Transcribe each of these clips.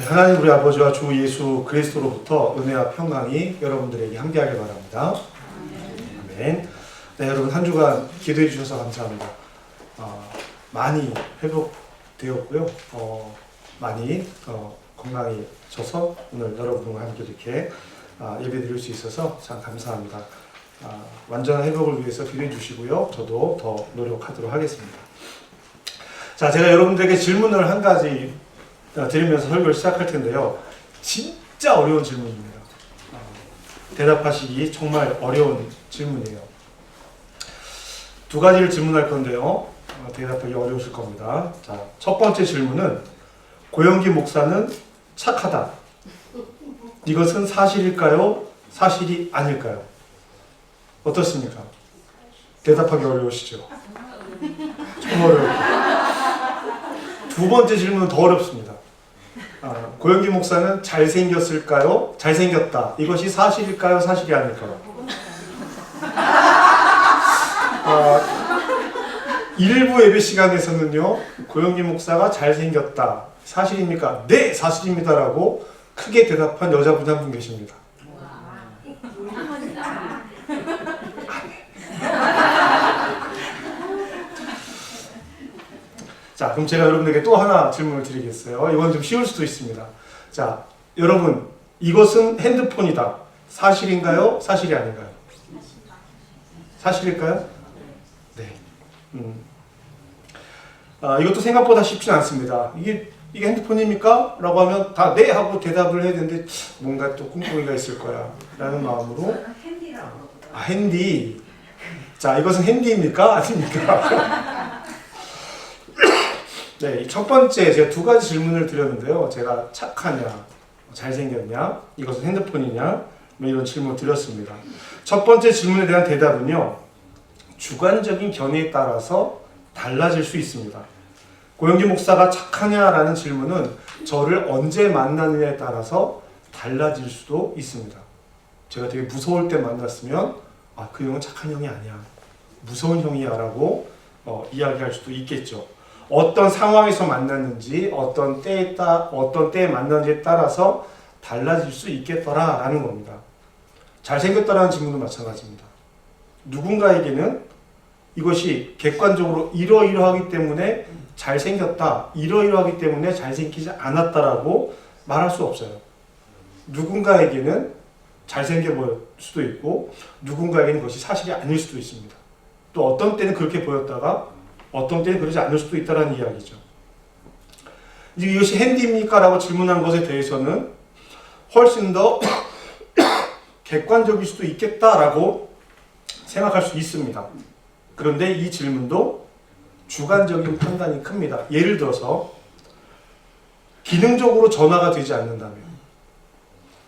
하나님 우리 아버지와 주 예수 그리스도로부터 은혜와 평강이 여러분들에게 함께하길 바랍니다. 아멘. 네, 여러분 한 주간 기도해 주셔서 감사합니다. 많이 회복되었고요. 많이 건강해져서 오늘 여러분과 함께 이렇게 예배 드릴 수 있어서 참 감사합니다. 완전한 회복을 위해서 기도해 주시고요. 저도 더 노력하도록 하겠습니다. 자, 제가 여러분들에게 질문을 한 가지 드리면서 설교를 시작할 텐데요. 진짜 어려운 질문입니다. 대답하시기 정말 어려운 질문이에요. 두 가지를 질문할 건데요. 대답하기 어려우실 겁니다. 자, 첫 번째 질문은 고영기 목사는 착하다. 이것은 사실일까요? 사실이 아닐까요? 어떻습니까? 대답하기 어려우시죠? 정말 어려워요. 두 번째 질문은 더 어렵습니다. 고영기 목사는 잘생겼을까요? 잘생겼다. 이것이 사실일까요? 사실이 아닐까요? 일부 예배 시간에서는요, 고영기 목사가 잘생겼다. 사실입니까? 네, 사실입니다라고 크게 대답한 여자분 한 분 계십니다. 자, 그럼 제가 여러분에게 또 하나 질문을 드리겠어요. 이건 좀 쉬울 수도 있습니다. 자, 여러분, 이것은 핸드폰이다. 사실인가요? 사실이 아닌가요? 사실일까요? 네. 이것도 생각보다 쉽지 않습니다. 이게 핸드폰입니까? 라고 하면 다 네 하고 대답을 해야 되는데 뭔가 또 꿍꿍이가 있을 거야 라는 마음으로 핸디. 자, 이것은 핸디입니까? 아닙니까? 네, 첫 번째 제가 두 가지 질문을 드렸는데요. 제가 착하냐, 잘생겼냐, 이것은 핸드폰이냐, 뭐 이런 질문을 드렸습니다. 첫 번째 질문에 대한 대답은요, 주관적인 견해에 따라서 달라질 수 있습니다. 고영기 목사가 착하냐라는 질문은 저를 언제 만나느냐에 따라서 달라질 수도 있습니다. 제가 되게 무서울 때 만났으면 그 형은 착한 형이 아니야, 무서운 형이야 라고 이야기할 수도 있겠죠. 어떤 상황에서 만났는지, 어떤 때에 만났는지에 따라서 달라질 수 있겠더라라는 겁니다. 잘생겼다라는 질문도 마찬가지입니다. 누군가에게는 이것이 객관적으로 이러이러하기 때문에 잘생겼다, 이러이러하기 때문에 잘생기지 않았다라고 말할 수 없어요. 누군가에게는 잘생겨 보일 수도 있고, 누군가에게는 그것이 사실이 아닐 수도 있습니다. 또 어떤 때는 그렇게 보였다가 어떤 때는 그러지 않을 수도 있다는 이야기죠. 이것이 핸디입니까? 라고 질문한 것에 대해서는 훨씬 더 객관적일 수도 있겠다라고 생각할 수 있습니다. 그런데 이 질문도 주관적인 판단이 큽니다. 예를 들어서 기능적으로 전화가 되지 않는다면,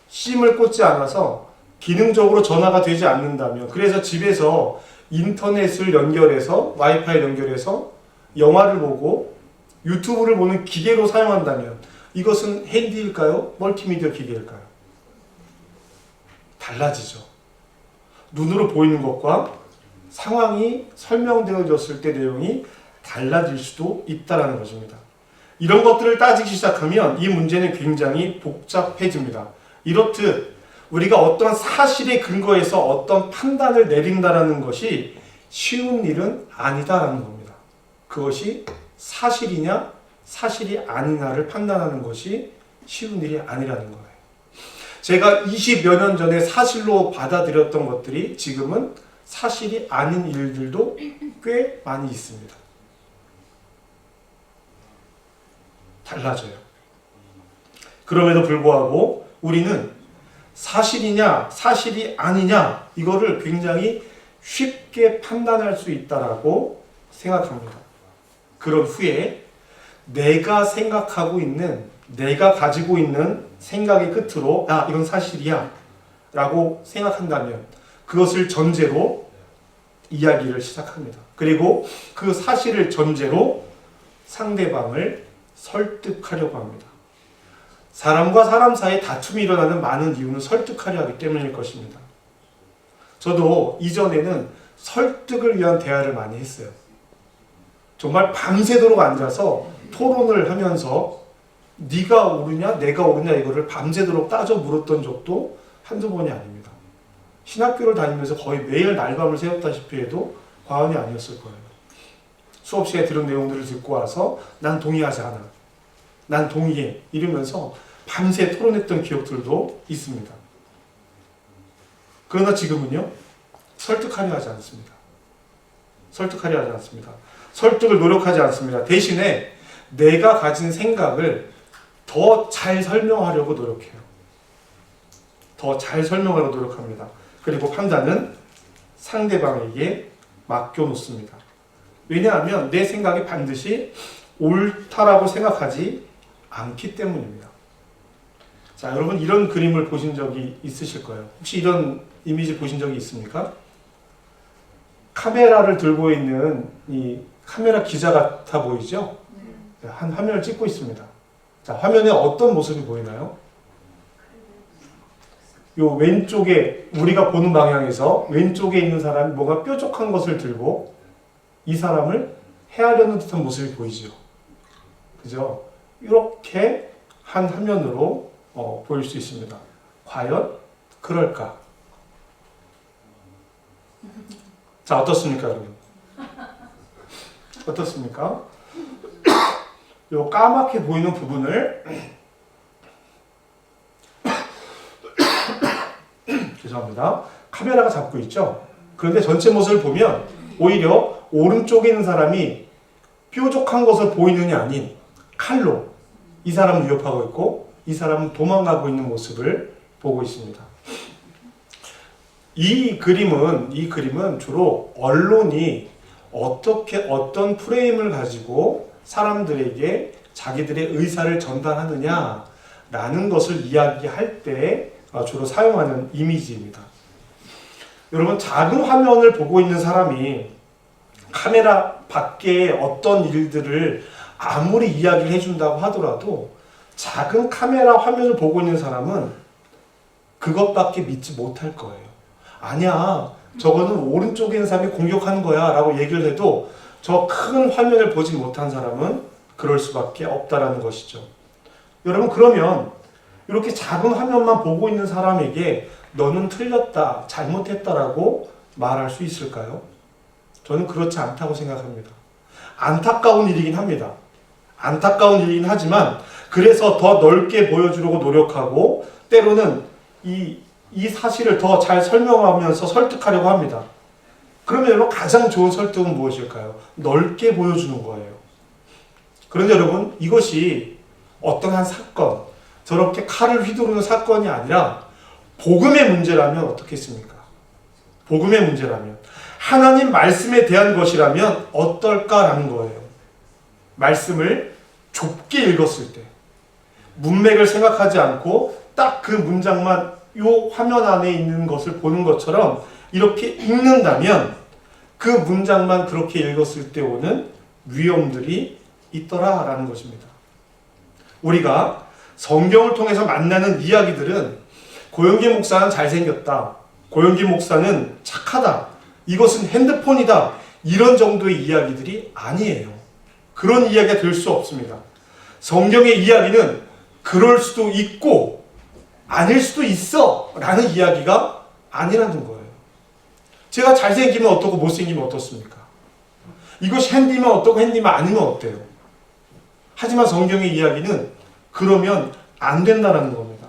심을 꽂지 않아서 기능적으로 전화가 되지 않는다면, 그래서 집에서 인터넷을 연결해서, 와이파이를 연결해서 영화를 보고 유튜브를 보는 기계로 사용한다면 이것은 핸디일까요? 멀티미디어 기계일까요? 달라지죠. 눈으로 보이는 것과 상황이 설명되어졌을 때 내용이 달라질 수도 있다는 것입니다. 이런 것들을 따지기 시작하면 이 문제는 굉장히 복잡해집니다. 이렇듯 우리가 어떤 사실에 근거해서 어떤 판단을 내린다는 것이 쉬운 일은 아니다라는 겁니다. 그것이 사실이냐 사실이 아니냐를 판단하는 것이 쉬운 일이 아니라는 거예요. 제가 20여 년 전에 사실로 받아들였던 것들이 지금은 사실이 아닌 일들도 꽤 많이 있습니다. 달라져요. 그럼에도 불구하고 우리는 사실이냐 사실이 아니냐 이거를 굉장히 쉽게 판단할 수 있다라고 생각합니다. 그런 후에 내가 생각하고 있는, 내가 가지고 있는 생각의 끝으로 이건 사실이야 라고 생각한다면 그것을 전제로 이야기를 시작합니다. 그리고 그 사실을 전제로 상대방을 설득하려고 합니다. 사람과 사람 사이에 다툼이 일어나는 많은 이유는 설득하려 하기 때문일 것입니다. 저도 이전에는 설득을 위한 대화를 많이 했어요. 정말 밤새도록 앉아서 토론을 하면서 네가 옳으냐 내가 옳으냐 이거를 밤새도록 따져 물었던 적도 한두 번이 아닙니다. 신학교를 다니면서 거의 매일 날밤을 새웠다시피 해도 과언이 아니었을 거예요. 수업 시간에 들은 내용들을 듣고 와서 난 동의하지 않아. 난 동의해. 이러면서 밤새 토론했던 기억들도 있습니다. 그러나 지금은요. 설득하려 하지 않습니다. 설득하려 하지 않습니다. 설득을 노력하지 않습니다. 대신에 내가 가진 생각을 더 잘 설명하려고 노력해요. 더 잘 설명하려고 노력합니다. 그리고 판단은 상대방에게 맡겨놓습니다. 왜냐하면 내 생각이 반드시 옳다라고 생각하지 않기 때문입니다. 자, 여러분 이런 그림을 보신 적이 있으실 거예요. 혹시 이런 이미지 보신 적이 있습니까? 카메라를 들고 있는 이 카메라 기자 같아 보이죠? 한 화면을 찍고 있습니다. 자, 화면에 어떤 모습이 보이나요? 요 왼쪽에 우리가 보는 방향에서 왼쪽에 있는 사람이 뭔가 뾰족한 것을 들고 이 사람을 헤아려는 듯한 모습이 보이죠. 그죠? 이렇게 한 화면으로 보일 수 있습니다. 과연 그럴까? 자, 어떻습니까, 여러분? 어떻습니까? 요 까맣게 보이는 부분을 죄송합니다. 카메라가 잡고 있죠? 그런데 전체 모습을 보면 오히려 오른쪽에 있는 사람이 뾰족한 것을 보이는 게 아닌 칼로 이 사람을 위협하고 있고 이 사람은 도망가고 있는 모습을 보고 있습니다. 이 그림은 주로 언론이 어떤 프레임을 가지고 사람들에게 자기들의 의사를 전달하느냐라는 것을 이야기할 때 주로 사용하는 이미지입니다. 여러분, 작은 화면을 보고 있는 사람이 카메라 밖에 어떤 일들을 아무리 이야기를 해준다고 하더라도 작은 카메라 화면을 보고 있는 사람은 그것밖에 믿지 못할 거예요. 아니야, 저거는 오른쪽에 있는 사람이 공격하는 거야 라고 얘기를 해도 저 큰 화면을 보지 못한 사람은 그럴 수밖에 없다라는 것이죠. 여러분, 그러면 이렇게 작은 화면만 보고 있는 사람에게 너는 틀렸다, 잘못했다라고 말할 수 있을까요? 저는 그렇지 않다고 생각합니다. 안타까운 일이긴 합니다. 안타까운 일이긴 하지만 그래서 더 넓게 보여주려고 노력하고 때로는 이 사실을 더 잘 설명하면서 설득하려고 합니다. 그러면 여러분, 가장 좋은 설득은 무엇일까요? 넓게 보여주는 거예요. 그런데 여러분, 이것이 어떤 한 사건, 저렇게 칼을 휘두르는 사건이 아니라 복음의 문제라면 어떻겠습니까? 복음의 문제라면, 하나님 말씀에 대한 것이라면 어떨까라는 거예요. 말씀을 좁게 읽었을 때, 문맥을 생각하지 않고 딱 그 문장만 요 화면 안에 있는 것을 보는 것처럼 이렇게 읽는다면 그 문장만 그렇게 읽었을 때 오는 위험들이 있더라라는 것입니다. 우리가 성경을 통해서 만나는 이야기들은 고영기 목사는 잘생겼다, 고영기 목사는 착하다, 이것은 핸드폰이다, 이런 정도의 이야기들이 아니에요. 그런 이야기가 될 수 없습니다. 성경의 이야기는 그럴 수도 있고 아닐 수도 있어 라는 이야기가 아니라는 거예요. 제가 잘생기면 어떻고 못생기면 어떻습니까? 이것이 핸디면 어떻고 핸디면 아니면 어때요? 하지만 성경의 이야기는 그러면 안 된다는 겁니다.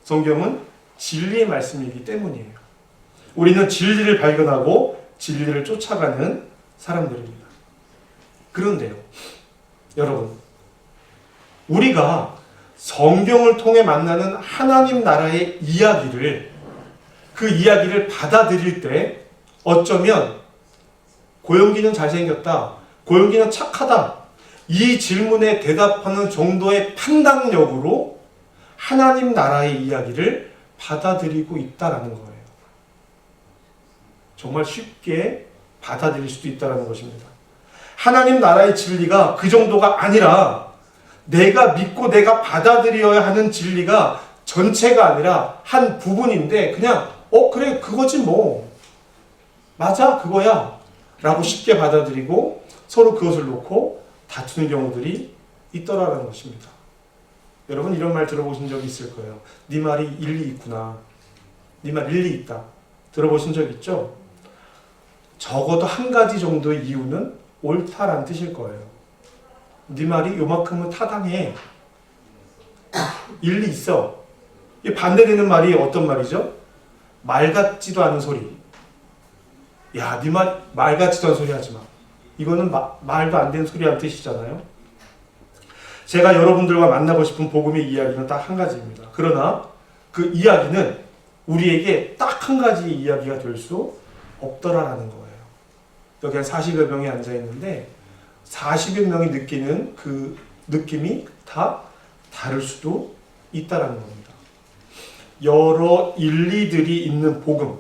성경은 진리의 말씀이기 때문이에요. 우리는 진리를 발견하고 진리를 쫓아가는 사람들입니다. 그런데요, 여러분, 우리가 성경을 통해 만나는 하나님 나라의 이야기를, 그 이야기를 받아들일 때 어쩌면 고영기는 잘생겼다, 고영기는 착하다, 이 질문에 대답하는 정도의 판단력으로 하나님 나라의 이야기를 받아들이고 있다는 거예요. 정말 쉽게 받아들일 수도 있다는 것입니다. 하나님 나라의 진리가 그 정도가 아니라 내가 믿고 내가 받아들여야 하는 진리가 전체가 아니라 한 부분인데 그냥 그래 그거지 뭐, 맞아 그거야 라고 쉽게 받아들이고 서로 그것을 놓고 다투는 경우들이 있더라는 것입니다. 여러분 이런 말 들어보신 적 있을 거예요. 네 말이 일리 있구나. 네 말 일리 있다. 들어보신 적 있죠? 적어도 한 가지 정도의 이유는 옳다라는 뜻일 거예요. 네 말이 요만큼은 타당해. 일리 있어. 이 반대되는 말이 어떤 말이죠? 말 같지도 않은 소리. 야, 네 말 같지도 않은 소리 하지 마. 이거는 말도 안 되는 소리라는 뜻이잖아요. 제가 여러분들과 만나고 싶은 복음의 이야기는 딱 한 가지입니다. 그러나 그 이야기는 우리에게 딱 한 가지 이야기가 될 수 없더라라는 거예요. 여기 한 40여 명이 앉아 있는데 40여 명이 느끼는 그 느낌이 다 다를 수도 있다라는 겁니다. 여러 일리들이 있는 복음,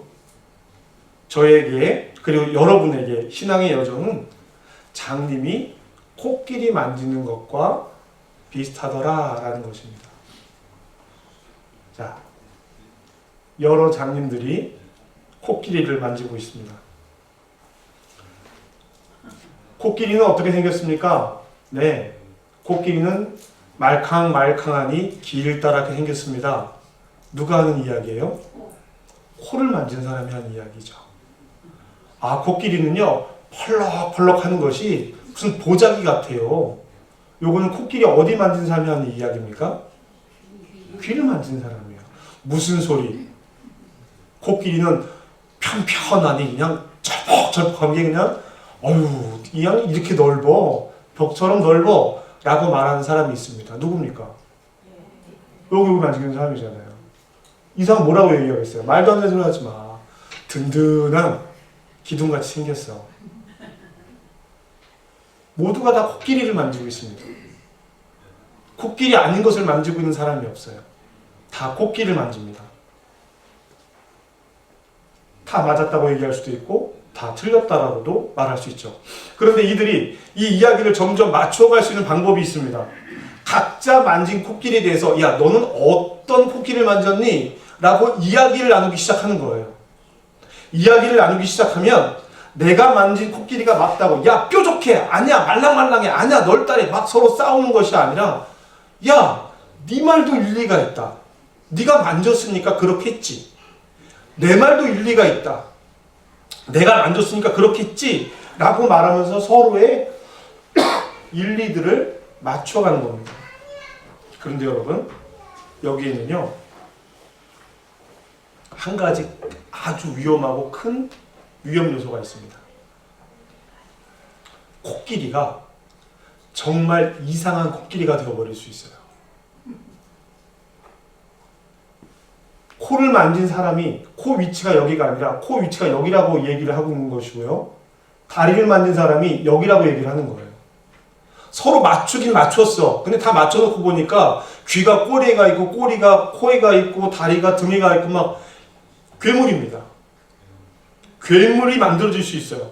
저에게 그리고 여러분에게 신앙의 여정은 장님이 코끼리 만지는 것과 비슷하더라라는 것입니다. 자, 여러 장님들이 코끼리를 만지고 있습니다. 코끼리는 어떻게 생겼습니까? 네, 코끼리는 말캉말캉하니 길다랗게 생겼습니다. 누가 하는 이야기예요? 코를 만진 사람이 하는 이야기죠. 아, 코끼리는요 펄럭펄럭 하는 것이 무슨 보자기 같아요. 요거는 코끼리 어디 만진 사람이 하는 이야기입니까? 귀를 만진 사람이에요. 무슨 소리? 코끼리는 편편하니 그냥 절퍽절퍽한 게 그냥 어휴 그냥 이렇게 넓어 벽처럼 넓어 라고 말하는 사람이 있습니다. 누굽니까? 여기 만지는 사람이잖아요. 이 사람 뭐라고 얘기하겠어요? 말도 안 되는 소리 하지 마. 든든한 기둥같이 생겼어. 모두가 다 코끼리를 만지고 있습니다. 코끼리 아닌 것을 만지고 있는 사람이 없어요. 다 코끼리를 만집니다. 다 맞았다고 얘기할 수도 있고 다 틀렸다라고도 말할 수 있죠. 그런데 이들이 이 이야기를 점점 맞춰갈 수 있는 방법이 있습니다. 각자 만진 코끼리에 대해서 야 너는 어떤 코끼리를 만졌니? 라고 이야기를 나누기 시작하는 거예요. 이야기를 나누기 시작하면 내가 만진 코끼리가 맞다고 야 뾰족해 아니야 말랑말랑해 아니야 넓다래 막 서로 싸우는 것이 아니라 야 네 말도 일리가 있다. 네가 만졌으니까 그렇게 했지. 내 말도 일리가 있다. 내가 만졌으니까 그렇게 했지 라고 말하면서 서로의 일리들을 맞춰가는 겁니다. 그런데 여러분 여기에는요 한 가지 아주 위험하고 큰 위험 요소가 있습니다. 코끼리가 정말 이상한 코끼리가 되어버릴 수 있어요. 코를 만진 사람이 코 위치가 여기가 아니라 코 위치가 여기라고 얘기를 하고 있는 것이고요. 다리를 만진 사람이 여기라고 얘기를 하는 거예요. 서로 맞추긴 맞췄어. 근데 다 맞춰놓고 보니까 귀가 꼬리가 있고 꼬리가 코에가 있고 다리가 등에가 있고 막 괴물입니다. 괴물이 만들어질 수 있어요.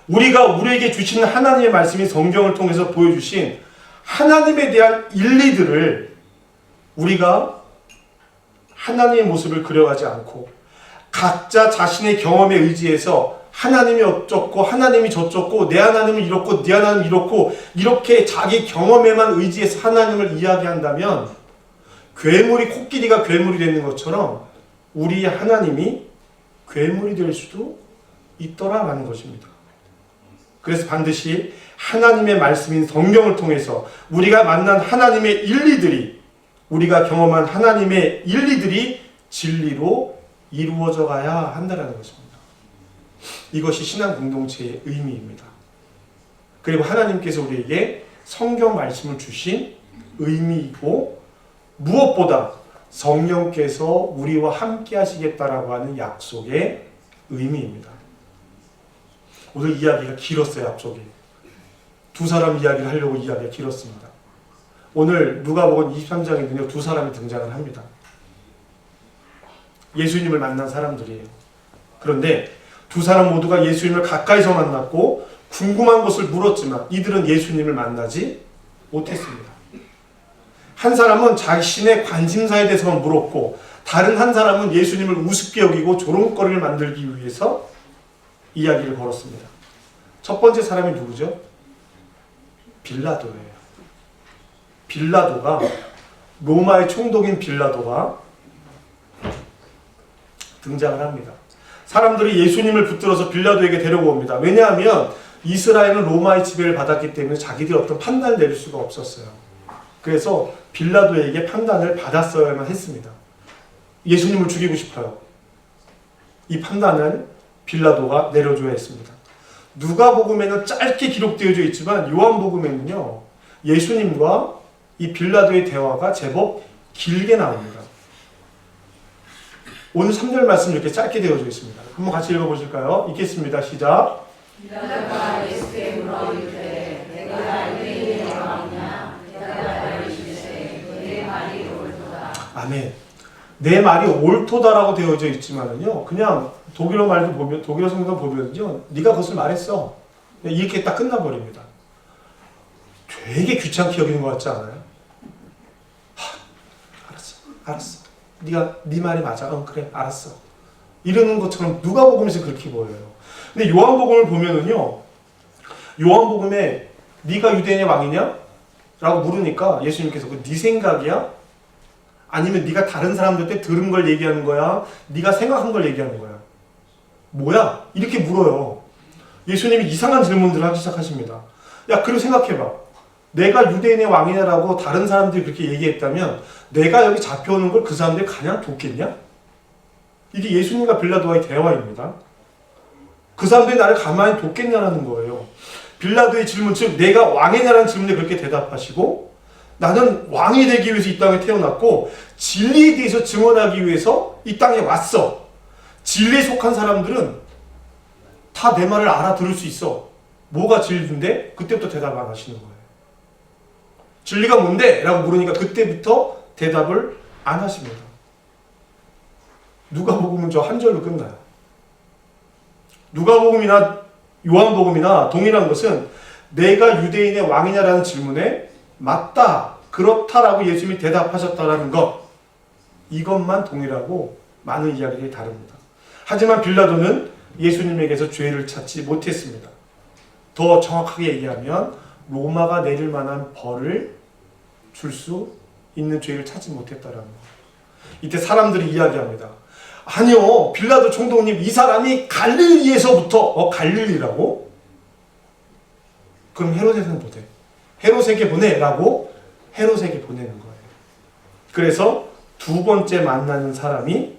우리에게 주시는 하나님의 말씀이 성경을 통해서 보여주신 하나님에 대한 일리들을 우리가 하나님의 모습을 그려가지 않고 각자 자신의 경험에 의지해서 하나님이 어쩌고 하나님이 저쩌고 내 하나님은 이렇고 네 하나님은 이렇고 이렇게 자기 경험에만 의지해서 하나님을 이야기한다면 괴물이 코끼리가 괴물이 되는 것처럼 우리의 하나님이 괴물이 될 수도 있더라라는 것입니다. 그래서 반드시 하나님의 말씀인 성경을 통해서 우리가 만난 하나님의 일리들이 우리가 경험한 하나님의 일리들이 진리로 이루어져 가야 한다는 것입니다. 이것이 신앙 공동체의 의미입니다. 그리고 하나님께서 우리에게 성경 말씀을 주신 의미이고 무엇보다 성령께서 우리와 함께 하시겠다라고 하는 약속의 의미입니다. 오늘 이야기가 길었어요. 앞쪽에 두 사람 이야기를 하려고 이야기가 길었습니다. 오늘 누가복음 23장에는요 두 사람이 등장을 합니다. 예수님을 만난 사람들이에요. 그런데 두 사람 모두가 예수님을 가까이서 만났고 궁금한 것을 물었지만 이들은 예수님을 만나지 못했습니다. 한 사람은 자신의 관심사에 대해서만 물었고 다른 한 사람은 예수님을 우습게 여기고 조롱거리를 만들기 위해서 이야기를 걸었습니다. 첫 번째 사람이 누구죠? 빌라도예요. 빌라도가 로마의 총독인 빌라도가 등장을 합니다. 사람들이 예수님을 붙들어서 빌라도에게 데려옵니다. 왜냐하면 이스라엘은 로마의 지배를 받았기 때문에 자기들이 어떤 판단을 내릴 수가 없었어요. 그래서 빌라도에게 판단을 받았어야만 했습니다. 예수님을 죽이고 싶어요. 이 판단을 빌라도가 내려줘야 했습니다. 누가복음에는 짧게 기록되어져 있지만 요한복음에는요, 예수님과 이 빌라도의 대화가 제법 길게 나옵니다. 오늘 3절 말씀 이렇게 짧게 되어져 있습니다. 한번 같이 읽어보실까요? 읽겠습니다. 시작. 빌라도가 예수께 물어 이르되 내가 유대인의 왕이냐? 빌라도가 이르시되 내 말이 옳도다. 아멘. 내 말이 옳도다라고 되어져 있지만은요, 그냥 독일어 말도 보면, 독일어 성경 보면요, 네가 그것을 말했어. 이렇게 딱 끝나버립니다. 되게 귀찮게 여기는 것 같지 않아요? 알았어. 네 말이 맞아. 그래, 알았어. 이러는 것처럼 누가복음에서 그렇게 보여요. 근데 요한복음을 보면은요, 요한복음에 네가 유대인의 왕이냐? 라고 물으니까 예수님께서 네 생각이야? 아니면 네가 다른 사람들한테 들은 걸 얘기하는 거야? 네가 생각한 걸 얘기하는 거야? 뭐야? 이렇게 물어요. 예수님이 이상한 질문들을 하기 시작하십니다. 야, 그리고 생각해봐. 내가 유대인의 왕이냐라고 다른 사람들이 그렇게 얘기했다면 내가 여기 잡혀오는 걸 그 사람들이 그냥 돕겠냐? 이게 예수님과 빌라도와의 대화입니다. 그 사람들이 나를 가만히 돕겠냐라는 거예요. 빌라도의 질문, 즉 내가 왕이냐라는 질문에 그렇게 대답하시고, 나는 왕이 되기 위해서 이 땅에 태어났고 진리에 대해서 증언하기 위해서 이 땅에 왔어. 진리에 속한 사람들은 다 내 말을 알아들을 수 있어. 뭐가 진리인데? 그때부터 대답 안 하시는 거예요. 진리가 뭔데? 라고 물으니까 그때부터 대답을 안 하십니다. 누가복음은 저 한 절로 끝나요. 누가복음이나 요한복음이나 동일한 것은 내가 유대인의 왕이냐라는 질문에 맞다, 그렇다라고 예수님이 대답하셨다라는 것, 이것만 동일하고 많은 이야기들이 다릅니다. 하지만 빌라도는 예수님에게서 죄를 찾지 못했습니다. 더 정확하게 얘기하면 로마가 내릴 만한 벌을 줄 수 있는 죄를 찾지 못했다라는 것. 이때 사람들이 이야기합니다. 아니요, 빌라도 총독님, 이 사람이 갈릴리에서부터 갈릴리라고? 그럼 헤롯에게는 보내. 헤롯에게 보내라고 헤롯에게 보내는 거예요. 그래서 두 번째 만나는 사람이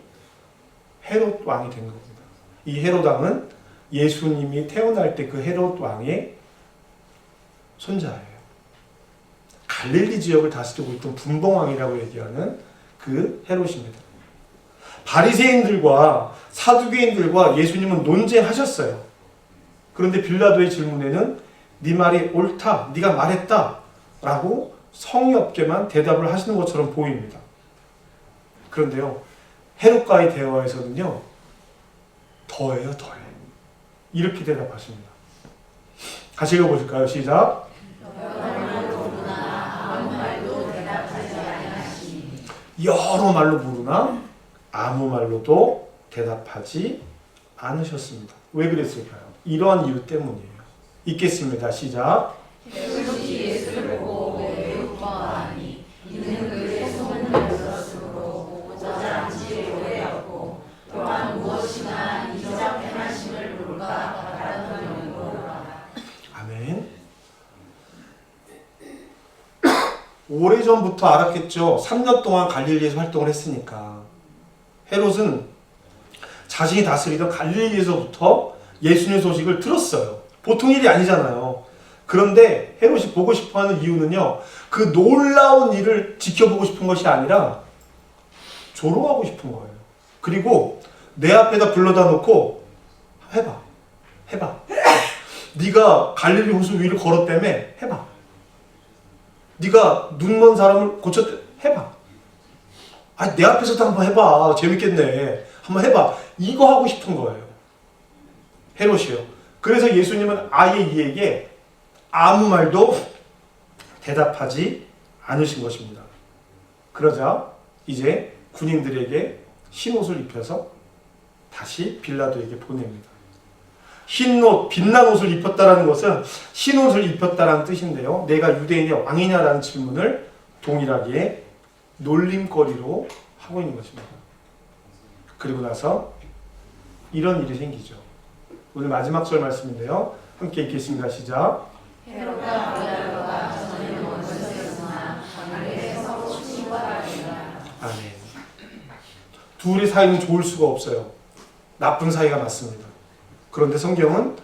헤롯 왕이 된 겁니다. 이 헤롯 왕은 예수님이 태어날 때 그 헤롯 왕의 손자예요. 갈릴리 지역을 다스리고 있던 분봉왕이라고 얘기하는 그 헤롯입니다. 바리새인들과 사두개인들과 예수님은 논쟁하셨어요. 그런데 빌라도의 질문에는 네 말이 옳다, 네가 말했다 라고 성의 없게만 대답을 하시는 것처럼 보입니다. 그런데요, 헤롯과의 대화에서는요, 더해요. 이렇게 대답하십니다. 같이 읽어보실까요? 시작. 여러 말로 물으나 아무 말로도 대답하지 않으셨습니다. 왜 그랬을까요? 이러한 이유 때문이에요. 읽겠습니다. 시작. 헤롯이 예수를 보고 매우 기뻐하니 이는 그의 소문을 들었으므로 보고자 한지 오래였고, 또한 무엇이나 이적 행하심을 볼까 바라던 영이로라. 아멘. 오래전부터 알았겠죠. 3년 동안 갈릴리에서 활동을 했으니까. 헤롯은 자신이 다스리던 갈릴리에서부터 예수님의 소식을 들었어요. 보통 일이 아니잖아요. 그런데 헤롯이 보고 싶어하는 이유는요, 그 놀라운 일을 지켜보고 싶은 것이 아니라 조롱하고 싶은 거예요. 그리고 내 앞에다 불러다 놓고 해봐. 네가 갈릴리 호수 위를 걸었다며? 해봐. 네가 눈먼 사람을 고쳤대? 해봐. 내 앞에서도 한번 해봐. 재밌겠네. 한번 해봐. 이거 하고 싶은 거예요. 헤롯이요. 그래서 예수님은 아예 이에게 아무 말도 대답하지 않으신 것입니다. 그러자 이제 군인들에게 흰 옷을 입혀서 다시 빌라도에게 보냅니다. 흰 옷, 빛난 옷을 입혔다라는 것은 흰 옷을 입혔다라는 뜻인데요. 내가 유대인의 왕이냐라는 질문을 동일하게 놀림거리로 하고 있는 것입니다. 그리고 나서 이런 일이 생기죠. 오늘 마지막 절 말씀인데요. 함께 읽겠습니다. 시작. 헤롯과 빌라도가 전에는 원수였으나 당일에 서로 친구가 되니라. 아멘. 둘의 사이는 좋을 수가 없어요. 나쁜 사이가 맞습니다. 그런데 성경은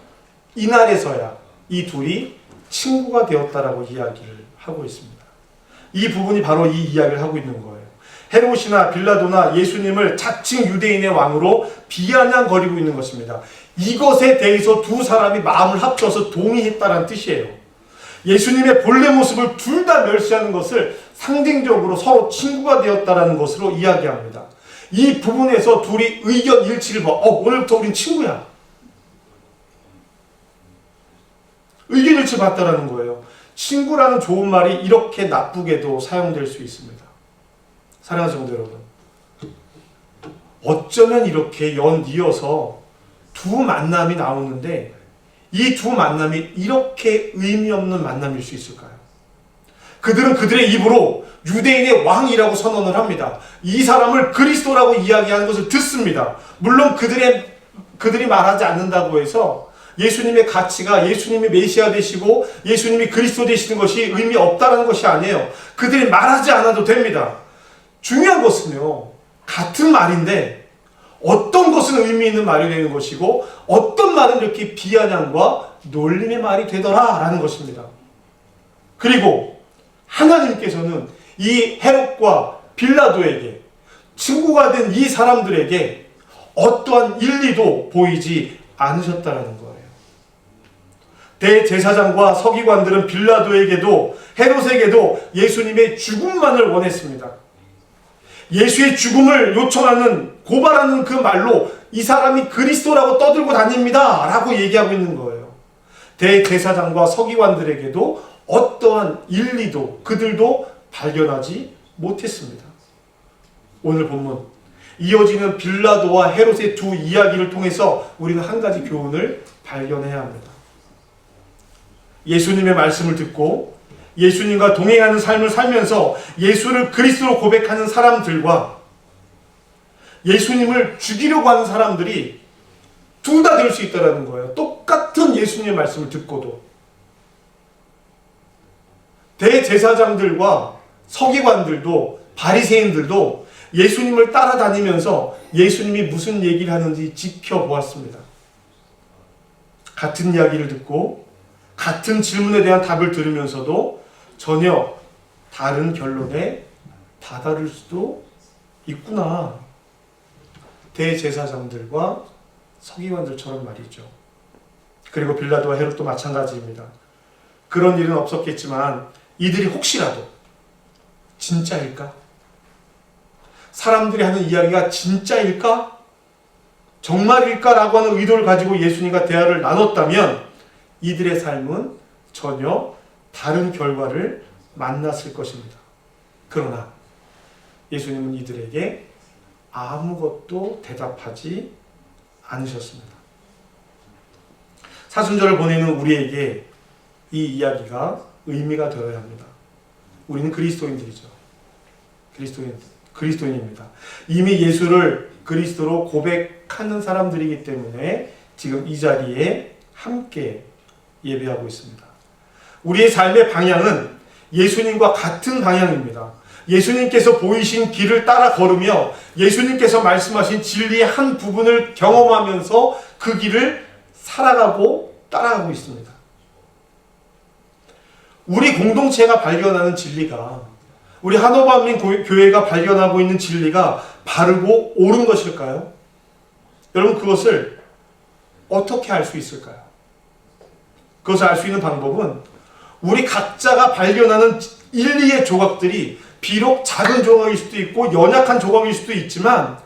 이날에서야 이 둘이 친구가 되었다라고 이야기를 하고 있습니다. 이 부분이 바로 이 이야기를 하고 있는 거예요. 헤롯이나 빌라도나 예수님을 자칭 유대인의 왕으로 비아냥거리고 있는 것입니다. 이것에 대해서 두 사람이 마음을 합쳐서 동의했다는 뜻이에요. 예수님의 본래 모습을 둘 다 멸시하는 것을 상징적으로 서로 친구가 되었다는 것으로 이야기합니다. 이 부분에서 둘이 의견 일치를 봐. 오늘부터 우린 친구야. 의견 일치 봤다라는 거예요. 친구라는 좋은 말이 이렇게 나쁘게도 사용될 수 있습니다. 사랑하는 성도 여러분, 어쩌면 이렇게 연이어서 두 만남이 나오는데 이 두 만남이 이렇게 의미 없는 만남일 수 있을까요? 그들은 그들의 입으로 유대인의 왕이라고 선언을 합니다. 이 사람을 그리스도라고 이야기하는 것을 듣습니다. 물론 그들이 말하지 않는다고 해서 예수님의 가치가 예수님이 메시아 되시고 예수님이 그리스도 되시는 것이 의미 없다는 것이 아니에요. 그들이 말하지 않아도 됩니다. 중요한 것은요, 같은 말인데 어떤 것은 의미 있는 말이 되는 것이고 어떤 말은 이렇게 비아냥과 놀림의 말이 되더라라는 것입니다. 그리고 하나님께서는 이 헤롯과 빌라도에게 친구가 된 이 사람들에게 어떠한 일리도 보이지 않으셨다라는 거예요. 대제사장과 서기관들은 빌라도에게도 헤롯에게도 예수님의 죽음만을 원했습니다. 예수의 죽음을 요청하는 고발하는 그 말로 이 사람이 그리스도라고 떠들고 다닙니다 라고 얘기하고 있는 거예요. 대제사장과 서기관들에게도 어떠한 일리도 그들도 발견하지 못했습니다. 오늘 본문 이어지는 빌라도와 헤롯의 두 이야기를 통해서 우리는 한 가지 교훈을 발견해야 합니다. 예수님의 말씀을 듣고 예수님과 동행하는 삶을 살면서 예수를 그리스도로 고백하는 사람들과 예수님을 죽이려고 하는 사람들이 둘 다 될 수 있다는 거예요. 똑같은 예수님의 말씀을 듣고도. 대제사장들과 서기관들도 바리새인들도 예수님을 따라다니면서 예수님이 무슨 얘기를 하는지 지켜보았습니다. 같은 이야기를 듣고 같은 질문에 대한 답을 들으면서도 전혀 다른 결론에 다다를 수도 있구나. 대제사장들과 서기관들처럼 말이죠. 그리고 빌라도와 헤롯도 마찬가지입니다. 그런 일은 없었겠지만 이들이 혹시라도 진짜일까? 사람들이 하는 이야기가 진짜일까? 정말일까? 라고 하는 의도를 가지고 예수님과 대화를 나눴다면 이들의 삶은 전혀 다른 결과를 만났을 것입니다. 그러나 예수님은 이들에게 아무것도 대답하지 않으셨습니다. 사순절을 보내는 우리에게 이 이야기가 의미가 되어야 합니다. 우리는 그리스도인들이죠. 그리스도인입니다. 이미 예수를 그리스도로 고백하는 사람들이기 때문에 지금 이 자리에 함께 예배하고 있습니다. 우리의 삶의 방향은 예수님과 같은 방향입니다. 예수님께서 보이신 길을 따라 걸으며 예수님께서 말씀하신 진리의 한 부분을 경험하면서 그 길을 살아가고 따라가고 있습니다. 우리 공동체가 발견하는 진리가, 우리 한옥반민교회가 발견하고 있는 진리가 바르고 옳은 것일까요? 여러분, 그것을 어떻게 알 수 있을까요? 그것을 알 수 있는 방법은 우리 각자가 발견하는 일리의 조각들이 비록 작은 조각일 수도 있고 연약한 조각일 수도 있지만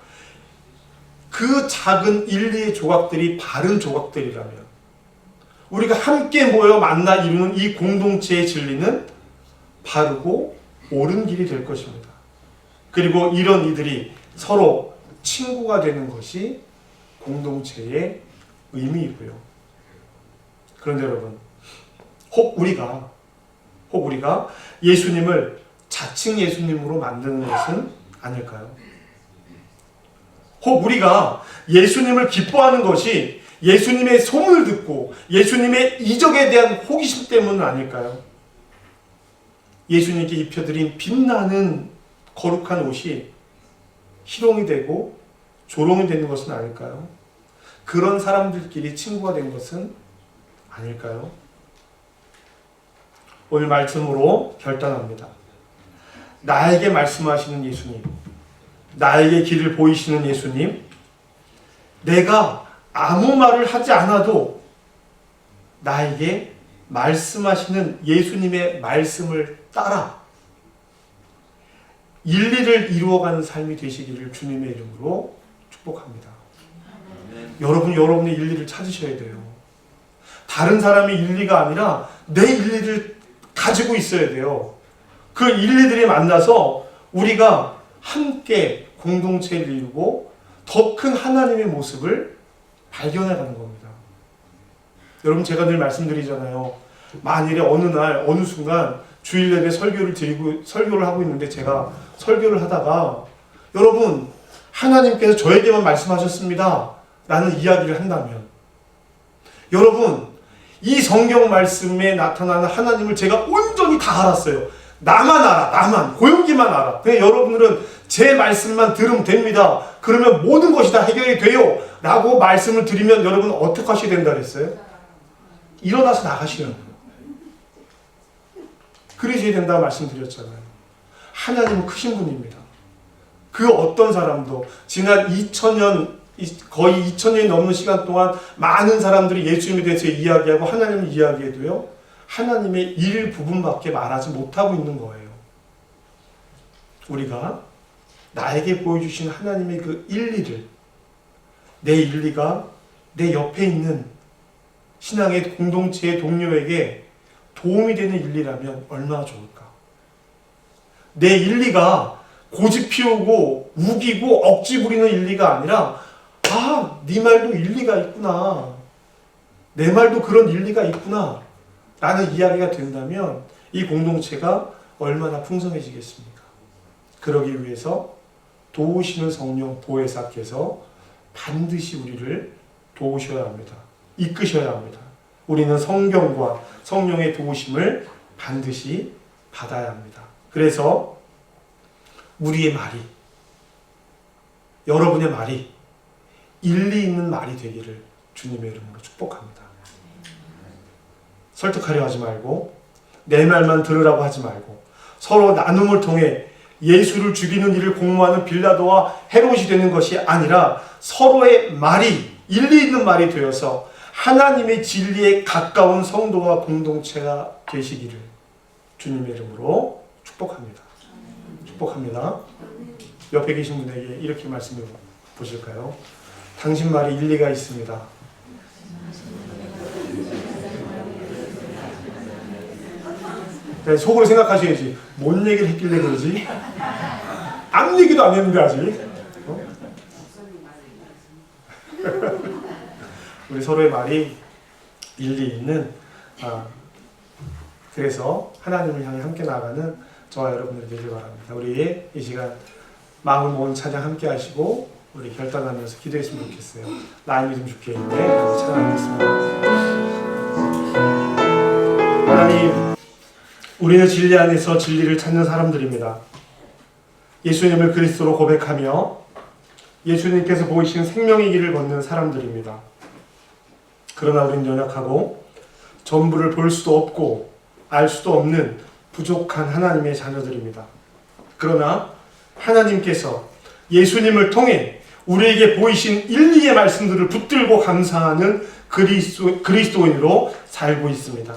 그 작은 일리의 조각들이 바른 조각들이라면 우리가 함께 모여 만나 이루는 이 공동체의 진리는 바르고 옳은 길이 될 것입니다. 그리고 이런 이들이 서로 친구가 되는 것이 공동체의 의미이고요. 그런데 여러분, 혹 우리가 예수님을 자칭 예수님으로 만드는 것은 아닐까요? 혹 우리가 예수님을 기뻐하는 것이 예수님의 소문을 듣고 예수님의 이적에 대한 호기심 때문은 아닐까요? 예수님께 입혀드린 빛나는 거룩한 옷이 희롱이 되고 조롱이 되는 것은 아닐까요? 그런 사람들끼리 친구가 된 것은 아닐까요? 오늘 말씀으로 결단합니다. 나에게 말씀하시는 예수님, 나에게 길을 보이시는 예수님, 내가 아무 말을 하지 않아도 나에게 말씀하시는 예수님의 말씀을 따라 일리를 이루어가는 삶이 되시기를 주님의 이름으로 축복합니다. 여러분의 일리를 찾으셔야 돼요. 다른 사람의 일리가 아니라 내 일리를 가지고 있어야 돼요. 그 일리들이 만나서 우리가 함께 공동체를 이루고 더 큰 하나님의 모습을 발견해가는 겁니다. 여러분, 제가 늘 말씀드리잖아요. 만일에 어느 날 어느 순간 주일 예배 설교를 하고 있는데 제가 설교를 하다가 여러분, 하나님께서 저에게만 말씀하셨습니다 라는 이야기를 한다면, 여러분, 이 성경 말씀에 나타나는 하나님을 제가 온전히 다 알았어요. 나만 알아, 나만, 고용기만 알아. 그냥 여러분들은 제 말씀만 들으면 됩니다. 그러면 모든 것이 다 해결이 돼요 라고 말씀을 드리면 여러분 어떻게 하셔야 된다 그랬어요? 일어나서 나가시라고. 그러셔야 된다고 말씀드렸잖아요. 하나님은 크신 분입니다. 그 어떤 사람도 지난 2000년, 거의 2000년이 넘는 시간 동안 많은 사람들이 예수님에 대해서 이야기하고 하나님을 이야기해도요, 하나님의 일부분밖에 말하지 못하고 있는 거예요. 우리가 나에게 보여주신 하나님의 그 일리를, 내 일리가 내 옆에 있는 신앙의 공동체의 동료에게 도움이 되는 일리라면 얼마나 좋을까. 내 일리가 고집 피우고 우기고 억지 부리는 일리가 아니라, 아, 네 말도 일리가 있구나, 내 말도 그런 일리가 있구나 라는 이야기가 된다면 이 공동체가 얼마나 풍성해지겠습니까? 그러기 위해서 도우시는 성령 보혜사께서 반드시 우리를 도우셔야 합니다. 이끄셔야 합니다. 우리는 성경과 성령의 도우심을 반드시 받아야 합니다. 그래서 우리의 말이, 여러분의 말이 일리 있는 말이 되기를 주님의 이름으로 축복합니다. 설득하려 하지 말고, 내 말만 들으라고 하지 말고, 서로 나눔을 통해 예수를 죽이는 일을 공모하는 빌라도와 헤롯이 되는 것이 아니라 서로의 말이 일리 있는 말이 되어서 하나님의 진리에 가까운 성도와 공동체가 되시기를 주님의 이름으로 축복합니다. 축복합니다. 옆에 계신 분에게 이렇게 말씀해 보실까요? 당신 말이 일리가 있습니다. 속으로 생각하셔야지. 뭔 얘기를 했길래 그러지? 아무 얘기도 안 했는데 아직. 우리 서로의 말이 일리 있는, 그래서 하나님을 향해 함께 나가는 저와 여러분들이 되길 바랍니다. 우리 이 시간 마음을 모은 찬양 함께 하시고 우리 결단하면서 기도했으면 좋겠어요. 나의 믿음 주께 있네. 찬양하겠습니다. 하나님, 우리는 진리 안에서 진리를 찾는 사람들입니다. 예수님을 그리스도로 고백하며 예수님께서 보이신 생명의 길을 걷는 사람들입니다. 그러나 우리는 연약하고 전부를 볼 수도 없고 알 수도 없는 부족한 하나님의 자녀들입니다. 그러나 하나님께서 예수님을 통해 우리에게 보이신 일리의 말씀들을 붙들고 감사하는 그리스도인으로 살고 있습니다.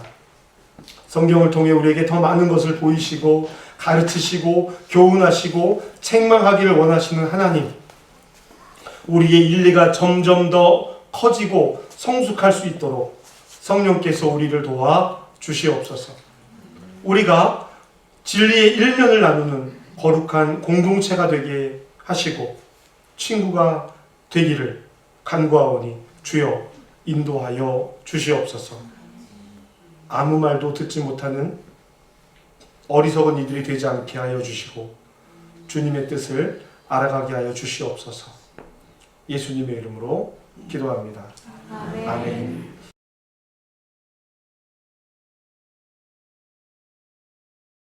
성경을 통해 우리에게 더 많은 것을 보이시고 가르치시고 교훈하시고 책망하기를 원하시는 하나님, 우리의 일리가 점점 더 커지고 성숙할 수 있도록 성령께서 우리를 도와 주시옵소서. 우리가 진리의 일면을 나누는 거룩한 공동체가 되게 하시고 친구가 되기를 간구하오니 주여 인도하여 주시옵소서. 아무 말도 듣지 못하는 어리석은 이들이 되지 않게 하여 주시고 주님의 뜻을 알아가게 하여 주시옵소서. 예수님의 이름으로 기도합니다. 아멘. 아멘.